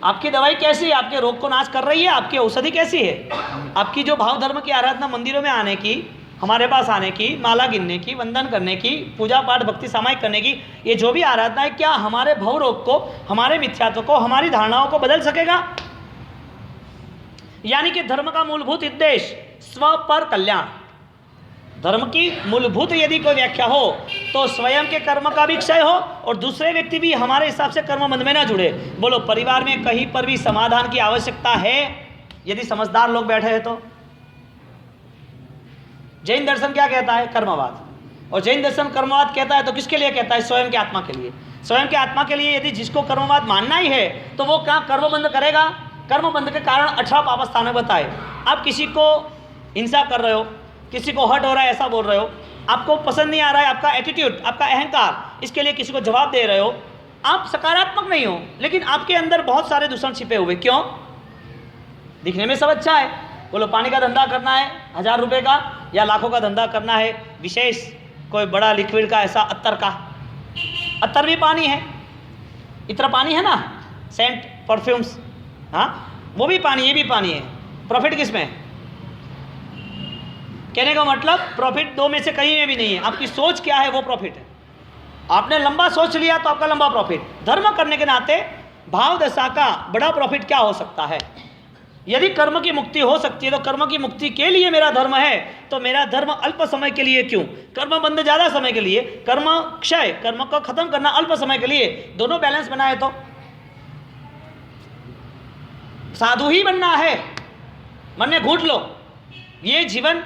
आपकी दवाई कैसी है, आपके रोग को नाश कर रही है, आपकी औषधि कैसी है, आपकी जो भाव धर्म की आराधना, मंदिरों में आने की, हमारे पास आने की, माला गिनने की, वंदन करने की, पूजा पाठ भक्ति सामायिक करने की, ये जो भी आराधना है, क्या हमारे भव रोग को, हमारे मिथ्यात्व को, हमारी धारणाओं को बदल सकेगा? यानी कि धर्म का मूलभूत उद्देश्य स्व पर कल्याण। धर्म की मूलभूत यदि कोई व्याख्या हो तो स्वयं के कर्म का भी क्षय हो और दूसरे व्यक्ति भी हमारे हिसाब से कर्म बंध में ना जुड़े। बोलो, परिवार में कहीं पर भी समाधान की आवश्यकता है यदि समझदार लोग बैठे हैं तो? जैन दर्शन क्या कहता है? कर्मवाद। और जैन दर्शन कर्मवाद कहता है तो किसके लिए कहता है? स्वयं के आत्मा के लिए। स्वयं के आत्मा के लिए यदि जिसको कर्मवाद मानना ही है तो वो क्या कर्म बंध करेगा? कर्म बंध के कारण 18 पाप स्थान बताए। आप किसी को हिंसा कर रहे हो, किसी को हर्ट हो रहा है ऐसा बोल रहे हो, आपको पसंद नहीं आ रहा है आपका एटीट्यूड, आपका अहंकार, इसके लिए किसी को जवाब दे रहे हो, आप सकारात्मक नहीं हो, लेकिन आपके अंदर बहुत सारे दूषण छिपे हुए। क्यों? दिखने में सब अच्छा है। बोलो, पानी का धंधा करना है 1000 रुपये का या लाखों का धंधा करना है, विशेष कोई बड़ा लिक्विड का, ऐसा अत्तर का। अत्तर भी पानी है, इतना पानी है ना, सेंट परफ्यूम्स, हाँ वो भी पानी, ये भी पानी है। प्रॉफिट किस में? कहने का मतलब प्रॉफिट दो में से कहीं में भी नहीं है। आपकी सोच क्या है वो प्रॉफिट है। आपने लंबा सोच लिया तो आपका लंबा प्रॉफिट। धर्म करने के नाते भाव दशा का बड़ा प्रॉफिट क्या हो सकता है? यदि कर्म की मुक्ति हो सकती है तो कर्म की मुक्ति के लिए मेरा धर्म है, तो मेरा धर्म अल्प समय के लिए क्यों? कर्म बंध ज़्यादा समय के लिए, कर्म क्षय, कर्म को खत्म करना अल्प समय के लिए, दोनों बैलेंस बनाए तो साधु ही बनना है। मन में घूट लो, ये जीवन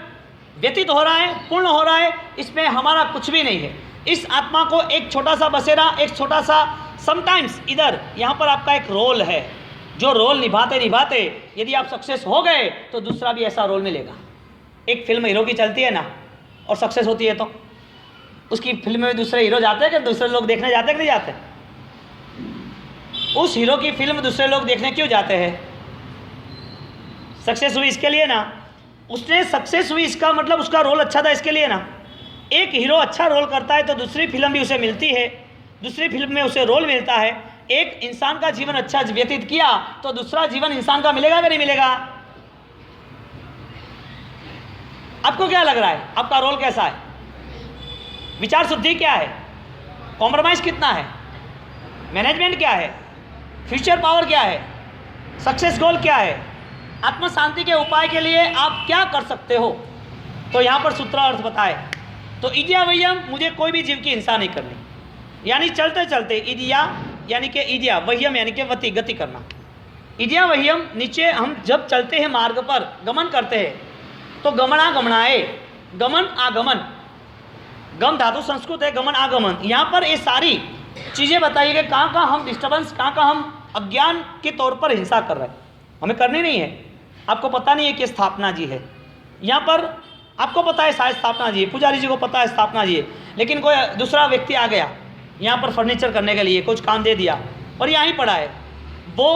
व्यतीत हो रहा है, पूर्ण हो रहा है, इसमें हमारा कुछ भी नहीं है। इस आत्मा को एक छोटा सा बसेरा, एक छोटा सा समटाइम्स इधर, यहाँ पर आपका एक रोल है, जो रोल निभाते निभाते यदि आप सक्सेस हो गए तो दूसरा भी ऐसा रोल मिलेगा। एक फिल्म हीरो की चलती है ना और सक्सेस होती है तो उसकी फिल्म में दूसरे हीरो जाते हैं कि दूसरे लोग देखने जाते हैं कि नहीं जाते? उस हीरो की फिल्म दूसरे लोग देखने क्यों जाते हैं? सक्सेस हुई इसके लिए ना, उसने सक्सेस हुई इसका मतलब उसका रोल अच्छा था इसके लिए ना। एक हीरो अच्छा रोल करता है तो दूसरी फिल्म भी उसे मिलती है, दूसरी फिल्म में उसे रोल मिलता है। एक इंसान का जीवन अच्छा व्यतीत किया तो दूसरा जीवन इंसान का मिलेगा कि नहीं मिलेगा? आपको क्या लग रहा है? आपका रोल कैसा है? विचार शुद्धि क्या है? कॉम्प्रोमाइज कितना है? मैनेजमेंट क्या है? फ्यूचर पावर क्या है? सक्सेस गोल क्या है? आत्म शांति के उपाय के लिए आप क्या कर सकते हो? तो यहाँ पर सूत्रार्थ बताए तो इदिया वयम, मुझे कोई भी जीव की हिंसा नहीं करनी। यानी चलते चलते इदिया यानी कि इडिया वह्यम यानी कि वती गति करना। इडिया वह्यम नीचे हम जब चलते हैं मार्ग पर गमन करते हैं तो गमना गमनाए, गमन आगमन, गम धातु संस्कृत है, गमन आगमन। यहाँ पर ये सारी चीज़ें बताई गई कहाँ कहाँ हम डिस्टर्बेंस, कहाँ कहाँ हम अज्ञान के तौर पर हिंसा कर रहे हैं, हमें करनी नहीं है। आपको पता नहीं है कि स्थापना जी है, यहाँ पर आपको पता है शायद स्थापना जी है, पुजारी जी को पता है स्थापना जी है, लेकिन कोई दूसरा व्यक्ति आ गया यहाँ पर फर्नीचर करने के लिए, कुछ काम दे दिया और यहाँ ही पड़ा है, वो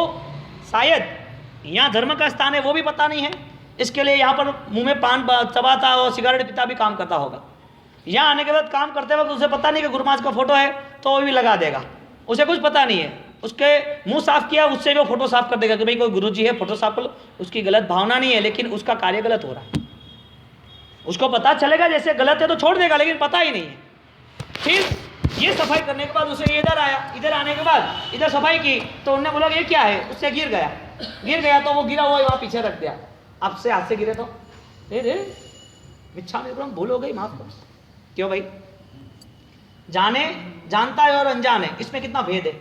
शायद यहाँ धर्म का स्थान है वो भी पता नहीं है, इसके लिए यहाँ पर मुंह में पान चबाता और सिगरेट पीता भी काम करता होगा। यहाँ आने के बाद काम करते वक्त उसे पता नहीं कि गुरु महाराज का फोटो है तो वो भी लगा देगा, उसे कुछ पता नहीं है, उसके मुंह साफ किया उससे भी वो फोटो साफ कर देगा कि भाई कोई गुरु जी है फोटो साफ कर लो। उसकी गलत भावना नहीं है लेकिन उसका कार्य गलत हो रहा है, उसको पता चलेगा जैसे गलत है तो छोड़ देगा, लेकिन पता ही नहीं है। फिर ये सफाई करने के बाद उसे इधर आया, इधर आने के बाद इधर सफाई की तो उन्होंने बोला ये क्या है, उससे गिर गया तो वो गिरा हुआ वहाँ पीछे रख दिया, आपसे हाथ से गिरे तो मिच्छा में भूल हो गई, माफ करो। क्यों भाई, जाने जानता है और अनजाने इसमें कितना भेद है,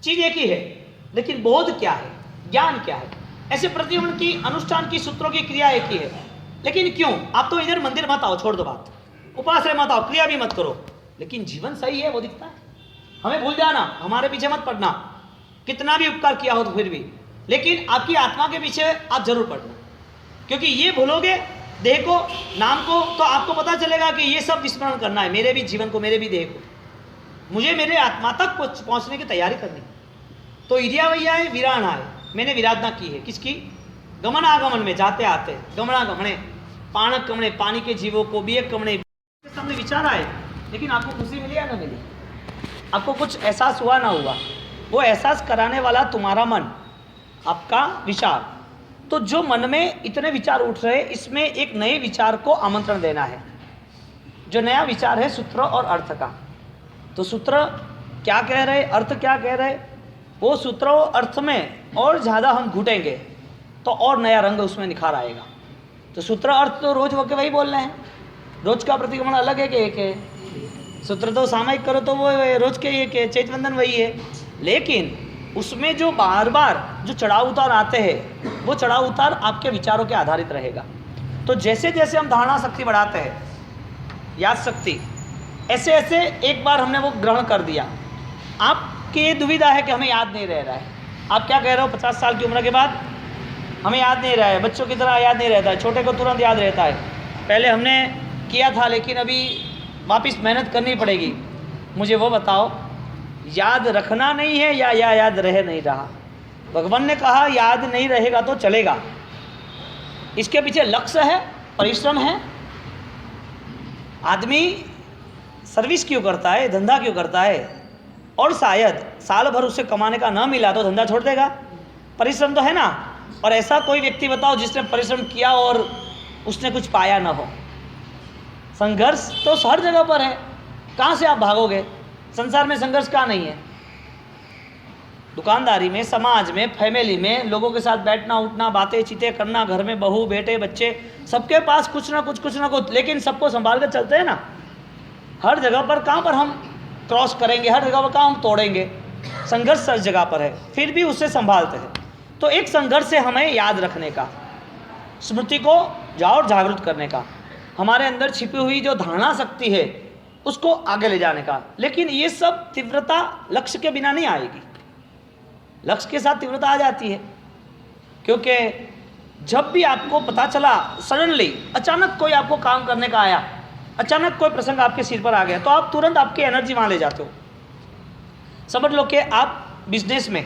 चीज एक ही है लेकिन बोध क्या है, ज्ञान क्या है। ऐसे प्रतिबंध की अनुष्ठान की सूत्रों की क्रिया एक ही है, लेकिन क्यों आप तो इधर मंदिर मत आओ, छोड़ दो बात, उपास मत आओ, क्रिया भी मत करो, लेकिन जीवन सही है वो दिखता है। हमें भूल जाना, हमारे पीछे मत पड़ना, कितना भी उपकार किया हो तो फिर भी, लेकिन आपकी आत्मा के पीछे आप जरूर पड़ना, क्योंकि ये भूलोगे देह को नाम को तो आपको पता चलेगा कि ये सब विस्मरण करना है, मेरे भी जीवन को, मेरे भी देह को, मुझे मेरे आत्मा तक पहुंचने की तैयारी करनी। तो इडिया वैया है, विराणा है, मैंने विराधना की है किसकी, गमन आगमन में जाते आते, गमना गमने, पाणक कमने, पानी के जीवों को भी एक कमने सामने विचार आए, लेकिन आपको खुशी मिली या ना मिली, आपको कुछ एहसास हुआ ना हुआ, वो एहसास कराने वाला तुम्हारा मन, आपका विचार। तो जो मन में इतने विचार उठ रहे इसमें एक नए विचार को आमंत्रण देना है, जो नया विचार है सूत्र और अर्थ का। तो सूत्र क्या कह रहे, अर्थ क्या कह रहे, वो सूत्र और अर्थ में और ज़्यादा हम घुटेंगे तो और नया रंग उसमें निखार आएगा। तो सूत्र अर्थ तो रोज वके वही बोल रहे हैं, रोज का प्रतिक्रमण अलग है कि एक है, सूत्र तो सामयिक करो तो वो रोज के एक है, चैतवंदन वही है, लेकिन उसमें जो बार बार जो चढ़ाव उतार आते हैं वो चढ़ाव उतार आपके विचारों के आधारित रहेगा। तो जैसे जैसे हम धारणा शक्ति बढ़ाते हैं, याद शक्ति, ऐसे ऐसे एक बार हमने वो ग्रहण कर दिया, आपकी ये दुविधा है कि हमें याद नहीं रह रहा है, आप क्या कह रहे हो 50 साल की उम्र के बाद हमें याद नहीं रहा है, बच्चों की तरह याद नहीं रहता है, छोटे को तुरंत याद रहता है, पहले हमने किया था लेकिन अभी वापस मेहनत करनी पड़ेगी। मुझे वो बताओ, याद रखना नहीं है या याद रह नहीं रहा। भगवान ने कहा याद नहीं रहेगा तो चलेगा, इसके पीछे लक्ष्य है, परिश्रम है। आदमी सर्विस क्यों करता है, धंधा क्यों करता है, और शायद साल भर उसे कमाने का ना मिला तो धंधा छोड़ देगा, परिश्रम तो है ना। और ऐसा कोई व्यक्ति बताओ जिसने परिश्रम किया और उसने कुछ पाया ना हो। संघर्ष तो हर जगह पर है, कहाँ से आप भागोगे, संसार में संघर्ष कहाँ नहीं है। दुकानदारी में, समाज में, फैमिली में, लोगों के साथ बैठना उठना, बातें चीतें करना, घर में बहू बेटे बच्चे, सबके पास कुछ ना कुछ, लेकिन सबको संभाल कर चलते हैं ना। हर जगह पर कहाँ पर हम क्रॉस करेंगे, हर जगह पर कहाँ हम तोड़ेंगे, संघर्ष हर जगह पर है, फिर भी उससे संभालते हैं। तो एक संघर्ष है हमें याद रखने का, स्मृति को और जागरूक करने का, हमारे अंदर छिपी हुई जो धारणा शक्ति है उसको आगे ले जाने का। लेकिन ये सब तीव्रता लक्ष्य के बिना नहीं आएगी, लक्ष्य के साथ तीव्रता आ जाती है। क्योंकि जब भी आपको पता चला सडनली अचानक कोई आपको काम करने का आया, अचानक कोई प्रसंग आपके सिर पर आ गया, तो आप तुरंत आपकी एनर्जी वहाँ ले जाते हो। समझ लो कि आप बिजनेस में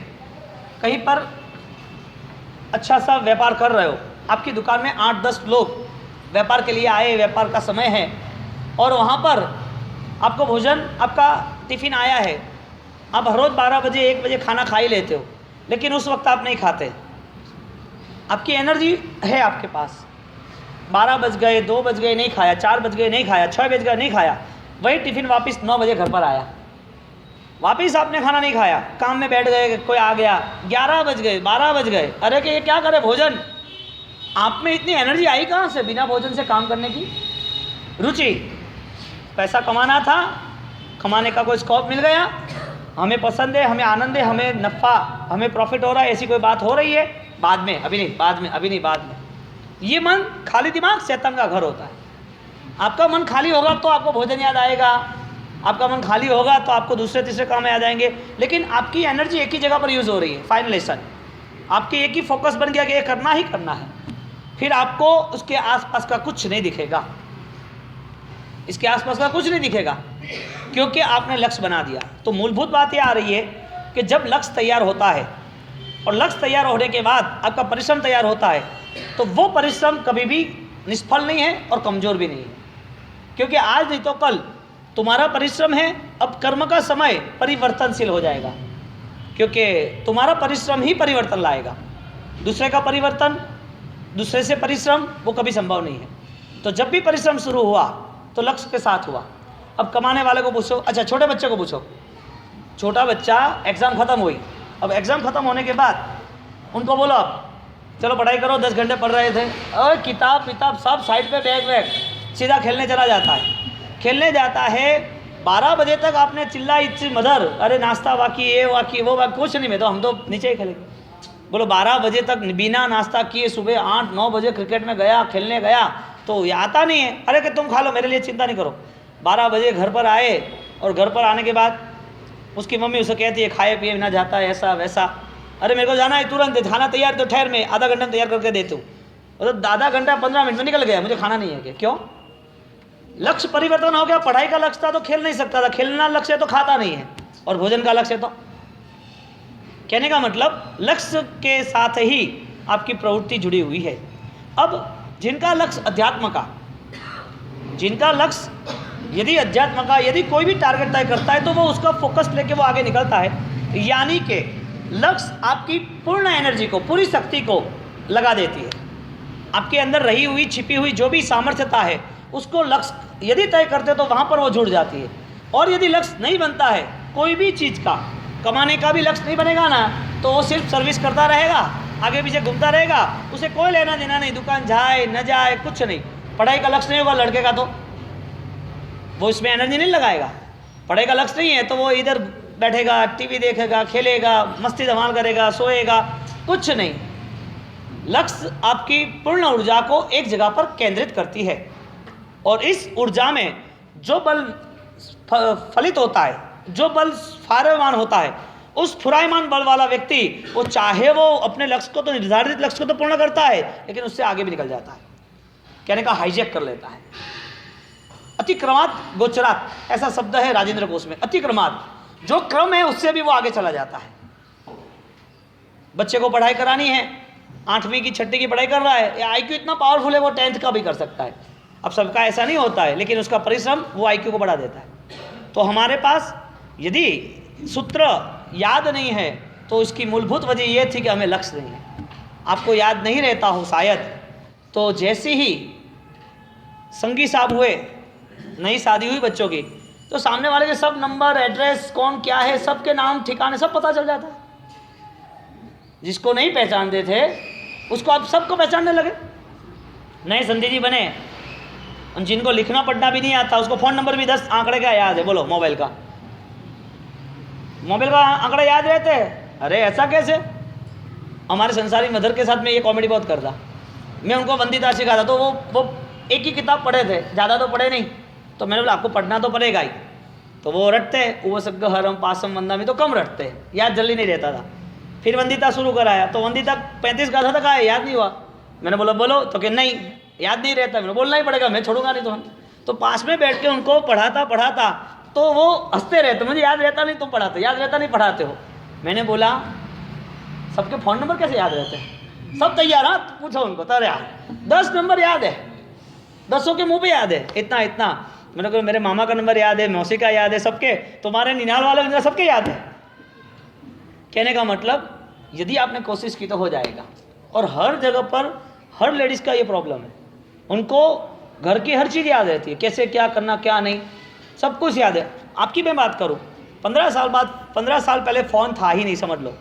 कहीं पर अच्छा सा व्यापार कर रहे हो, आपकी दुकान में 8-10 लोग व्यापार के लिए आए, व्यापार का समय है, और वहाँ पर आपको भोजन, आपका टिफ़िन आया है, आप हर रोज़ 12 बजे 1 बजे खाना खा ही लेते हो, लेकिन उस वक्त आप नहीं खाते, आपकी एनर्जी है आपके पास, 12 बज गए, 2 बज गए नहीं खाया, 4 बज गए नहीं खाया, 6 बज गए नहीं खाया, वही टिफ़िन वापस 9 बजे घर पर आया, वापस आपने खाना नहीं खाया, काम में बैठ गए, कोई आ गया, 11 बज गए, 12 बज गए, अरे कि ये क्या करे भोजन, आप में इतनी एनर्जी आई कहाँ से बिना भोजन से काम करने की रुचि। पैसा कमाना था, कमाने का कोई स्कोप मिल गया, हमें पसंद है, हमें आनंद है, हमें नफ़ा, हमें प्रॉफिट हो रहा है, ऐसी कोई बात हो रही है, बाद में, अभी नहीं, बाद में, अभी नहीं, बाद में। ये मन खाली दिमाग शैतान का घर होता है। आपका मन खाली होगा तो आपको भोजन याद आएगा, आपका मन खाली होगा तो आपको दूसरे तीसरे काम याद आएंगे, लेकिन आपकी एनर्जी एक ही जगह पर यूज़ हो रही है। फाइनल लेसन आपके एक ही फोकस बन गया कि ये करना ही करना है, फिर आपको उसके आसपास का कुछ नहीं दिखेगा, इसके आसपास का कुछ नहीं दिखेगा, क्योंकि आपने लक्ष्य बना दिया। तो मूलभूत बात ये आ रही है कि जब लक्ष्य तैयार होता है और लक्ष्य तैयार होने के बाद आपका परिश्रम तैयार होता है, तो वो परिश्रम कभी भी निष्फल नहीं है और कमज़ोर भी नहीं है, क्योंकि आज नहीं तो कल तुम्हारा परिश्रम है। अब कर्म का समय परिवर्तनशील हो जाएगा, क्योंकि तुम्हारा परिश्रम ही परिवर्तन लाएगा। दूसरे का परिवर्तन, दूसरे से परिश्रम वो कभी संभव नहीं है। तो जब भी परिश्रम शुरू हुआ तो लक्ष्य के साथ हुआ। अब कमाने वाले को पूछो, अच्छा छोटे बच्चे को पूछो, छोटा बच्चा एग्ज़ाम ख़त्म हुई, अब एग्ज़ाम ख़त्म होने के बाद उनको बोलो अब चलो पढ़ाई करो, 10 घंटे पढ़ रहे थे, और किताब सब साइड पे बैग वैग, सीधा खेलने चला जाता है। खेलने जाता है 12 बजे तक, आपने चिल्लाई इतनी मदर, अरे नाश्ता बाकी, ये बाकी, वो बाकी, कुछ नहीं, मैं तो हम तो नीचे ही खेलेंगे। बोलो 12 बजे तक बिना नाश्ता किए सुबह 8-9 बजे क्रिकेट में गया, खेलने गया, तो ये आता नहीं है। अरे कि तुम खा लो, मेरे लिए चिंता नहीं करो। 12 बजे घर पर आए और घर पर आने के बाद उसकी मम्मी उसे कहती है खाए पिए ना जाता है, ऐसा वैसा। अरे मेरे को जाना है तुरंत, खाना तैयार, तो ठहर में आधा घंटा तैयार करके देती हूँ। तो आधा घंटा 15 मिनट में निकल गया, मुझे खाना नहीं है। क्या क्यों? लक्ष्य परिवर्तन हो गया। पढ़ाई का लक्ष्य था तो खेल नहीं सकता था, खेलना लक्ष्य है तो खाता नहीं है, और भोजन का लक्ष्य है तो। कहने का मतलब लक्ष्य के साथ ही आपकी प्रवृत्ति जुड़ी हुई है। अब जिनका लक्ष्य अध्यात्म का, जिनका लक्ष्य यदि अध्यात्म का, यदि कोई भी टारगेट तय करता है तो वो उसका फोकस लेके वो आगे निकलता है। यानी कि लक्ष्य आपकी पूर्ण एनर्जी को, पूरी शक्ति को लगा देती है। आपके अंदर रही हुई छिपी हुई जो भी सामर्थ्यता है उसको लक्ष्य यदि तय करते तो वहाँ पर वो जुड़ जाती है। और यदि लक्ष्य नहीं बनता है, कोई भी चीज़ का, कमाने का भी लक्ष्य नहीं बनेगा ना, तो वो सिर्फ सर्विस करता रहेगा, आगे पीछे घूमता रहेगा, उसे कोई लेना देना नहीं, दुकान जाए न जाए कुछ नहीं। पढ़ाई का लक्ष्य नहीं होगा लड़के का तो वो इसमें एनर्जी नहीं लगाएगा। पढ़ाई का लक्ष्य नहीं है तो वो इधर बैठेगा, टीवी देखेगा, खेलेगा, मस्ती धमाल करेगा, सोएगा, कुछ नहीं। लक्ष्य आपकी पूर्ण ऊर्जा को एक जगह पर केंद्रित करती है, और इस ऊर्जा में जो बल फलित होता है, जो बल फायमान होता है, उस फुरायमान बल वाला व्यक्ति वो चाहे वो अपने लक्ष्य को तो, निर्धारित लक्ष्य को तो पूर्ण करता है, लेकिन उससे आगे भी निकल जाता है। कहने का हाईजैक कर लेता है। अतिक्रमात गोचरात ऐसा शब्द है राजेंद्र कोश में। अतिक्रमात, जो क्रम है उससे भी वो आगे चला जाता है। बच्चे को पढ़ाई करानी है, 8वीं की 6ठी की पढ़ाई कर रहा है, आईक्यू इतना पावरफुल है वो 10th का भी कर सकता है। अब सबका ऐसा नहीं होता है, लेकिन उसका परिश्रम वो आईक्यू को बढ़ा देता है। तो हमारे पास यदि सूत्र याद नहीं है तो इसकी मूलभूत वजह यह थी कि हमें लक्ष्य नहीं है। आपको याद नहीं रहता हो शायद, तो जैसे ही संगी साहब हुए, नई शादी हुई बच्चों की, तो सामने वाले के सब नंबर, एड्रेस, कौन क्या है, सबके नाम ठिकाने सब पता चल जाता है। जिसको नहीं पहचानते थे उसको आप सबको पहचानने लगे। नए संधि जी बने, और जिनको लिखना पढ़ना भी नहीं आता उसको फ़ोन नंबर भी 10 आंकड़े का याद है। बोलो मोबाइल का आंकड़ा याद रहते हैं? अरे ऐसा कैसे? हमारे संसारी मदर के साथ में ये कॉमेडी बहुत करता। मैं उनको वंदिता सिखाता तो वो एक ही किताब पढ़े थे, ज़्यादा तो पढ़े नहीं। तो मैंने बोला आपको पढ़ना तो पड़ेगा ही। तो वो रटते हैं, वो सग्ग हरम पासम वंदा में तो कम रटते हैं, याद जल्दी नहीं रहता था। फिर वंदिता शुरू कराया तो वंदिता 35 गाथा तक आया, याद नहीं हुआ। मैंने बोला बोलो, तो कि नहीं याद नहीं रहता। मैंने बोलना ही पड़ेगा, मैं छोड़ूंगा नहीं तो पास में बैठ के उनको पढ़ाता तो वो हंसते रहते, मुझे याद रहता नहीं, तुम पढ़ाते, याद रहता नहीं पढ़ाते हो। मैंने बोला सबके फ़ोन नंबर कैसे याद रहते हैं? सब तैयार, हाँ पूछो उनको। तो यार 10 नंबर याद है, 10 के मुँह पे याद है, इतना। मैंने कहा मेरे मामा का नंबर याद है, मौसी का याद है, सबके, तुम्हारे निनाल वाले सबके याद है। कहने का मतलब यदि आपने कोशिश की तो हो जाएगा। और हर जगह पर हर लेडीज़ का ये प्रॉब्लम है, उनको घर की हर चीज़ याद रहती है, कैसे क्या करना क्या नहीं, सब कुछ याद है। आपकी मैं बात करूँ, 15 साल पहले फ़ोन था ही नहीं, समझ लो।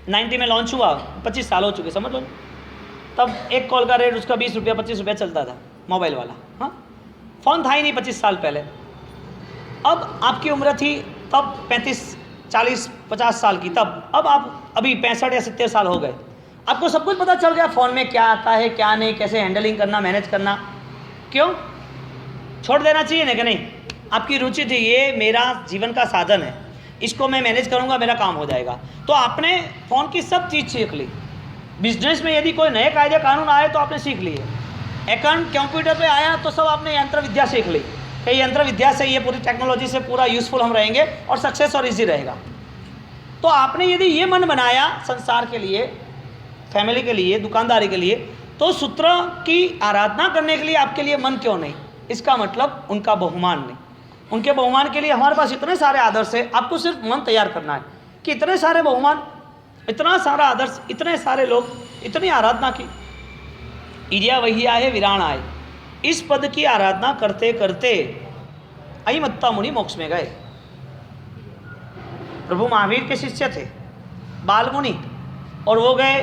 90 में लॉन्च हुआ, 25 साल हो चुके समझ लो। तब एक कॉल का रेट उसका 20 रुपया 25 रुपया चलता था, मोबाइल वाला। हाँ, फ़ोन था ही नहीं 25 साल पहले। अब आपकी उम्र थी तब 35 40-50 साल की तब, अब आप अभी 65 या 70 साल हो गए, आपको सब कुछ पता चल गया फ़ोन में क्या आता है क्या नहीं, कैसे हैंडलिंग करना, मैनेज करना। क्यों छोड़ देना चाहिए ना कि नहीं? आपकी रुचि थी, ये मेरा जीवन का साधन है, इसको मैं मैनेज करूंगा, मेरा काम हो जाएगा। तो आपने फ़ोन की सब चीज़ सीख ली। बिजनेस में यदि कोई नए कायदे कानून आए तो आपने सीख लिए। अकाउंट कंप्यूटर पे आया तो सब आपने यंत्र विद्या सीख ली कि यंत्र विद्या से, ये पूरी टेक्नोलॉजी से पूरा यूज़फुल हम रहेंगे और सक्सेस और ईजी रहेगा। तो आपने यदि ये मन बनाया संसार के लिए, फैमिली के लिए, दुकानदारी के लिए, तो सूत्र की आराधना करने के लिए आपके लिए मन क्यों नहीं? इसका मतलब उनका बहुमान नहीं। उनके बहुमान के लिए हमारे पास इतने सारे आदर्श है, आपको सिर्फ मन तैयार करना है कि इतने सारे बहुमान, इतना सारा आदर्श, इतने सारे लोग, इतनी आराधना की। इरिया वही आए विराण आए, इस पद की आराधना करते करते अहिमत्ता मुनि मोक्ष में गए। प्रभु महावीर के शिष्य थे बाल मुनि, और वो गए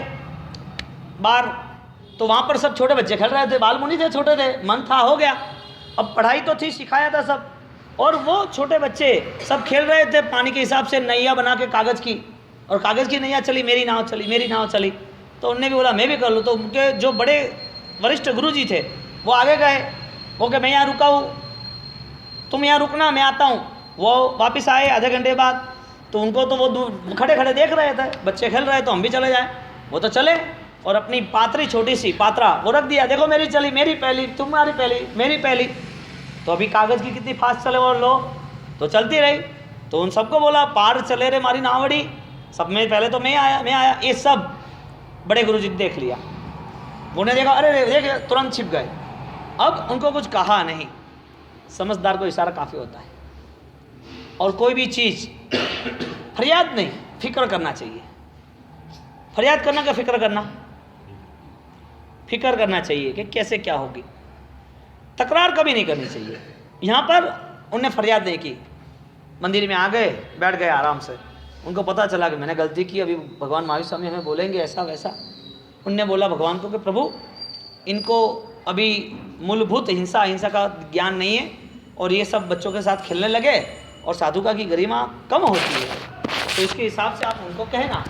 बाहर, तो वहाँ पर सब छोटे बच्चे खेल रहे थे, बाल मुनि थे, छोटे थे, मन था, हो गया। अब पढ़ाई तो थी, सिखाया था सब, और वो छोटे बच्चे सब खेल रहे थे पानी के हिसाब से, नैया बना के कागज़ की, और कागज़ की नैया चली, मेरी नाव चली, मेरी नाव चली। तो उनने भी बोला मैं भी कर लूँ। तो उनके जो बड़े वरिष्ठ गुरुजी थे वो आगे गए, वो कि मैं यहाँ रुका हूँ, तुम यहाँ रुकना, मैं आता हूँ। वो वापस आए आधे घंटे बाद, तो उनको तो वो खड़े खड़े देख रहे थे, बच्चे खेल रहे, तो हम भी चले जाएँ। वो तो चले और अपनी पात्री, छोटी सी पात्रा वो रख दिया, देखो मेरी चली, मेरी पहली, तुम्हारी पहली, मेरी पहली। तो अभी कागज़ की कितनी फास्ट चले और लो, तो चलती रही। तो उन सबको बोला पार चले रे मारी नावड़ी, सब में पहले तो मैं आया। ये सब बड़े गुरुजी ने देख लिया, उन्हें देखा, अरे देख, तुरंत छिप गए। अब उनको कुछ कहा नहीं। समझदार को इशारा काफ़ी होता है। और कोई भी चीज़ फरियाद नहीं, फिक्र करना चाहिए। फरियाद करना क्या, फिक्र करना, फिक्र करना चाहिए कि कैसे क्या होगी। तकरार कभी नहीं करनी चाहिए। यहाँ पर उनने फरियाद नहीं की, मंदिर में आ गए, बैठ गए आराम से। उनको पता चला कि मैंने गलती की, अभी भगवान महावीर स्वामी हमें बोलेंगे ऐसा वैसा। उनने बोला भगवान को कि प्रभु, इनको अभी मूलभूत हिंसा का ज्ञान नहीं है, और ये सब बच्चों के साथ खेलने लगे, और साधुका की गरिमा कम होती है, तो इसके हिसाब से आप उनको कहना